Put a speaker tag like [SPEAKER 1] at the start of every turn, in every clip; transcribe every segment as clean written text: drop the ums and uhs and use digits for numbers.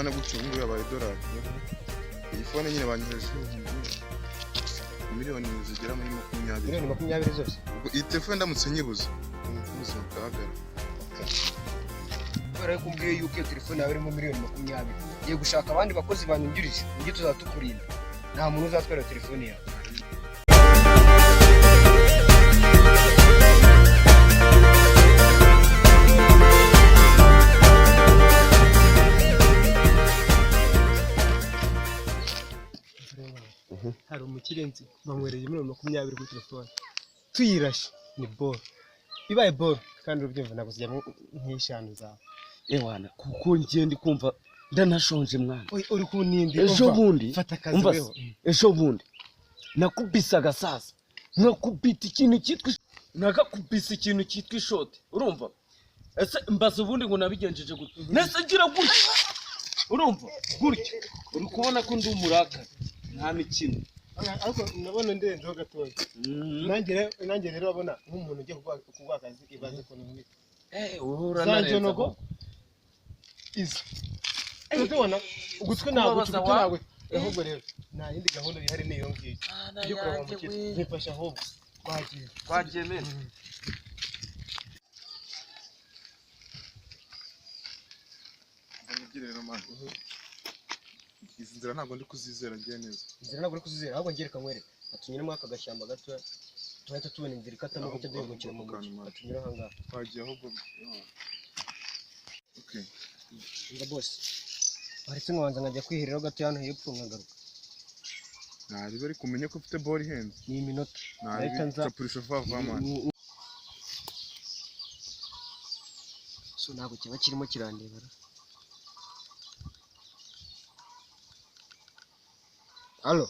[SPEAKER 1] telefone gutyo ngo yabaye dollar. Iyi phone nyine banyoheje miliyoni zigera muri 20.
[SPEAKER 2] Miliyoni 20 zose.
[SPEAKER 1] Iyi telefone ndamutse nyibuze. Ubuzima bwagara.
[SPEAKER 2] Bara kumbwiye yuko telefone yawe irimo miliyoni 20. Giye gushaka abandi bakozi banyungirije. Ujye tuzatukurinda. Nta muntu uzatwara telefone yawe. Hari umukirenzi bamwereye miliyoni 20 kuri telefone. Tuyirashe ni ball. Ibaye ball kandi ubyumva naguzya nk'ishanu zawe.
[SPEAKER 3] Ewana kuko ngende kumva ndanashonje mwana.
[SPEAKER 2] Uri kunindi
[SPEAKER 3] ejo bundi
[SPEAKER 2] fata kazi wewe.
[SPEAKER 3] Ejo bundi nakubisaga sasa. Nakubita ikintu cyitwa nakakubisa ikintu cyitwa ishoti. Urumva? Ese mbaza ubundi ngo nabigenjeje gute? Nese gira gutya. Urumva? Gutya. Uri kubona ko ndi umuraka. Nta mikino.
[SPEAKER 2] Ariko nabona ndenzeho gatoya. Nanjye rero abona nk'umuntu ugiye kugwa akazi ibaze ko n'umwe.
[SPEAKER 3] Uhura na
[SPEAKER 2] Sanjonogo. Izi. Tubona ugutwe nagwe. Ahubwo rero nta yindi gahunda ihari niyo ngiye. Byo kureba mu kigo. Nifasha ahubwo.
[SPEAKER 3] Twagiye mene.
[SPEAKER 1] Ndamugirira mama. Izi nzira ntabwo ndi kuzizera ngiye neza.
[SPEAKER 2] Inzira ntabwo uri kuzizera ahubwo ngereka nkwereka. Atunyura mwaka gashyamba gato. Tuhita tubona inzira ikatamo gute duhungukira mu mugi. Atunyura hanga.
[SPEAKER 1] Twagiye ahubwo. Okay.
[SPEAKER 2] Nga boss. Baretse nkabanza nkajya kwihirira gato hano hepfo nkagaruka.
[SPEAKER 1] Nari bari kumenya ko ufite ball hands.
[SPEAKER 2] Ni iminota.
[SPEAKER 1] Nari capurisha vava man.
[SPEAKER 2] So ntabwo kiba kirimo kirandebara. Allo.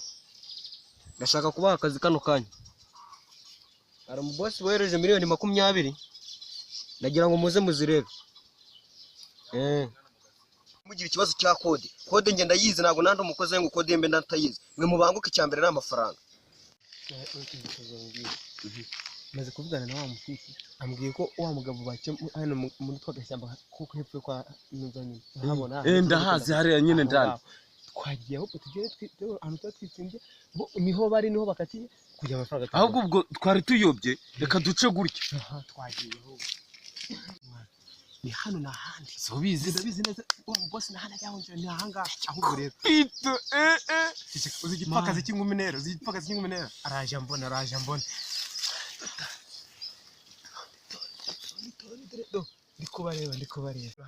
[SPEAKER 2] Ndashaka kubaha akazi kano kanya. Hari umubosi wereje miliyoni 20. Ndagira ngo muze muzirebe. Mugira ikibazo cya kode. Kode ngenda yize ntago nandi umukozi ngo kode mbe ndatayize. Mwe mubanguka icyambere n'amafaranga. Maze kuvugana na wa mufiti. Ambwiye ko wa mugabo bake hano muri twagashyamba kuko hepfo kwa nuzanye. Ntabona.
[SPEAKER 3] Ndahazi hariya nyine ndani.
[SPEAKER 2] Twagiye aho tugere twiteho ahantu twitsinze bo niho bari niho bakatiye kujya amafaranga.
[SPEAKER 3] Ahubwo ubwo twari tuyobye reka duce gutya.
[SPEAKER 2] Twagiye aho. Ni hano na handi.
[SPEAKER 3] Sobizi
[SPEAKER 2] ndabizi neza boss na hana cyangwa ni ahanga ahubwo rero.
[SPEAKER 3] Pito
[SPEAKER 2] Uzi igipakazi cy'ingumenero, uzi igipakazi cy'ingumenero. Araje mbona. Ndikubareba.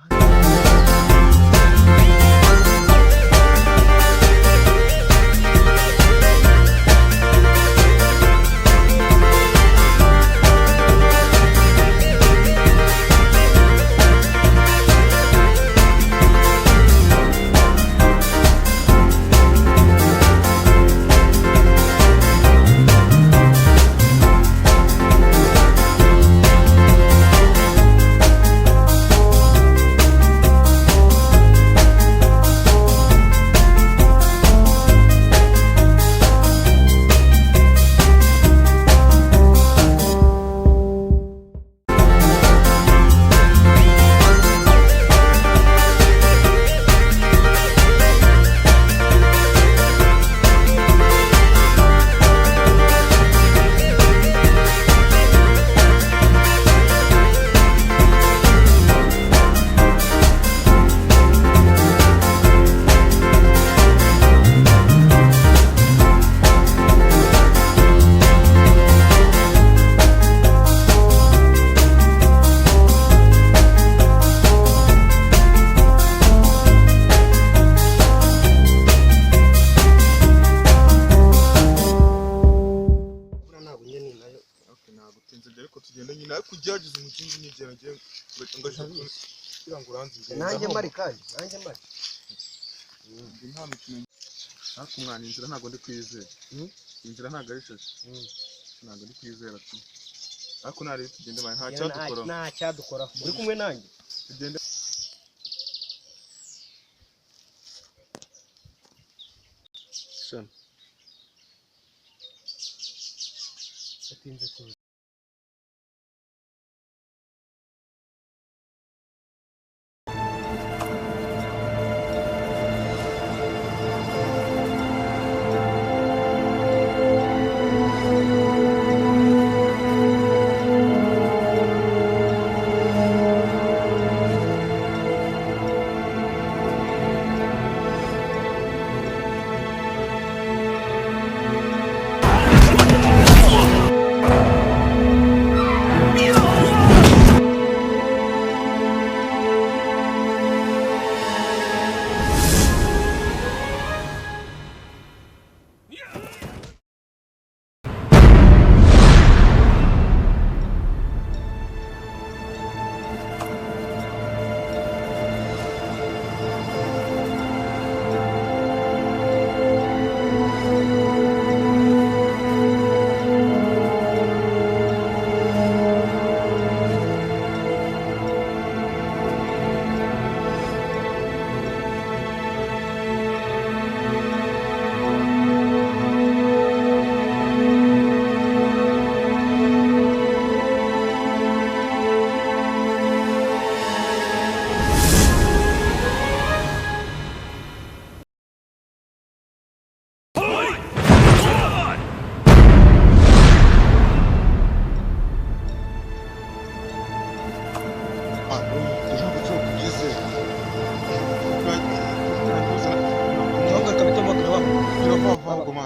[SPEAKER 1] kugerageza umukinzi nigeragiye kugira ngo uranze
[SPEAKER 2] nanjye mari kandi
[SPEAKER 1] nta mikino ariko umwana inzira ntago ndi kwizera inzira ntago ari shashe ntago ndi kwizera tu ariko nari tugende baye nta cyadukora
[SPEAKER 2] uri kumwe nanjye
[SPEAKER 1] tugende shana
[SPEAKER 2] atinze kuza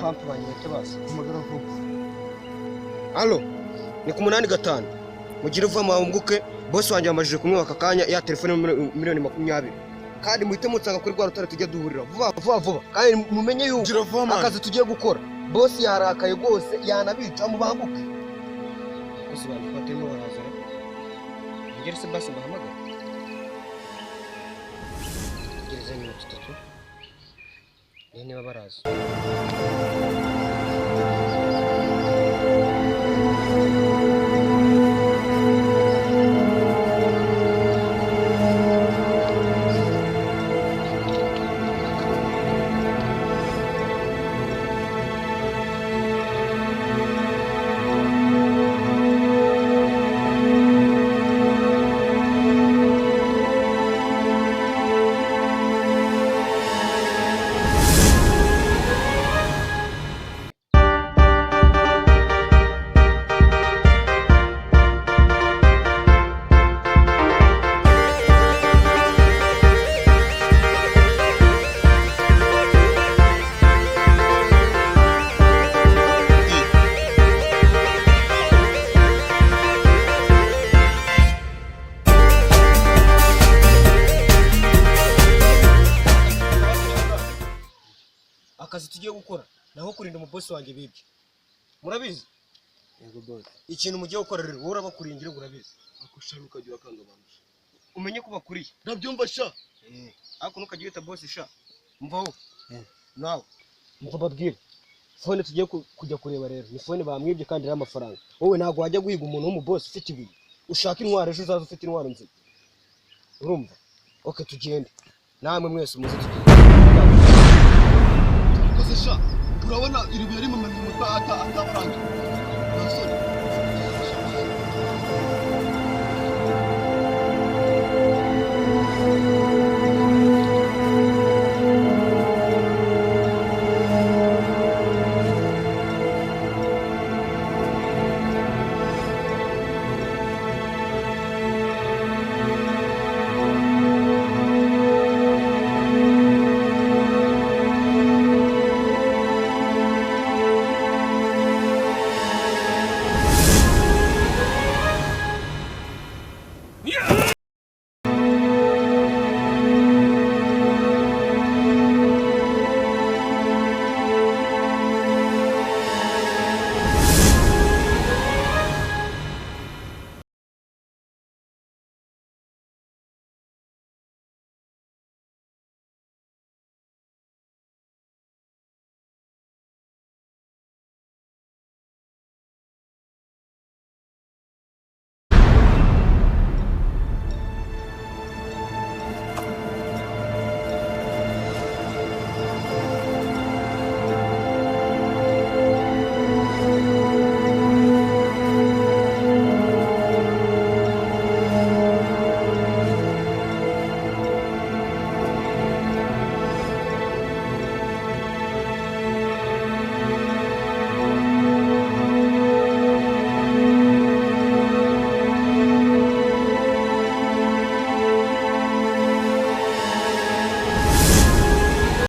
[SPEAKER 2] abapampe banyete basi.
[SPEAKER 1] Hamagara vuba.
[SPEAKER 2] Allo, ni ku 8-5. Mugire vuba mwambuke, boss wanjye yamajije kumwe aka kanya ya telefone miliyoni 20. Kandi muhite mutsanga kuri rwa rutare tujya duhurira vuba. Kandi mumenye yuko akazi tugiye gukora. Boss yarakaye rwose yanabica mubanguke. Boss wanjye kwatemo baraza. Ngere se basi mbahamagara. Gereza iminota 3. Niba baraza. Akazi tugiye gukora naho kurinda umubosi wanjye bibye. Murabizi?
[SPEAKER 1] Yego boss.
[SPEAKER 2] Ikintu mugiye gukora rero wowe urabakuringira urabizi.
[SPEAKER 1] Akushaka ukagira kanga abantu.
[SPEAKER 2] Umenye ko bakuriye.
[SPEAKER 1] Ndabyumva sha.
[SPEAKER 2] Ariko nukagira ita boss sha. Mvaho. Nawe. Mva babwire. Fone tugiye kujya kureba rero. Ni fone bamwibye kandi ari amafaranga. Wowe ntago wajya guhiga umuntu w'umubosi ufite ibintu. Ushaka intwaro ejo uzaza ufite intwaro nzima. Urumva? Okay tugende. Namwe mwese muze tugende.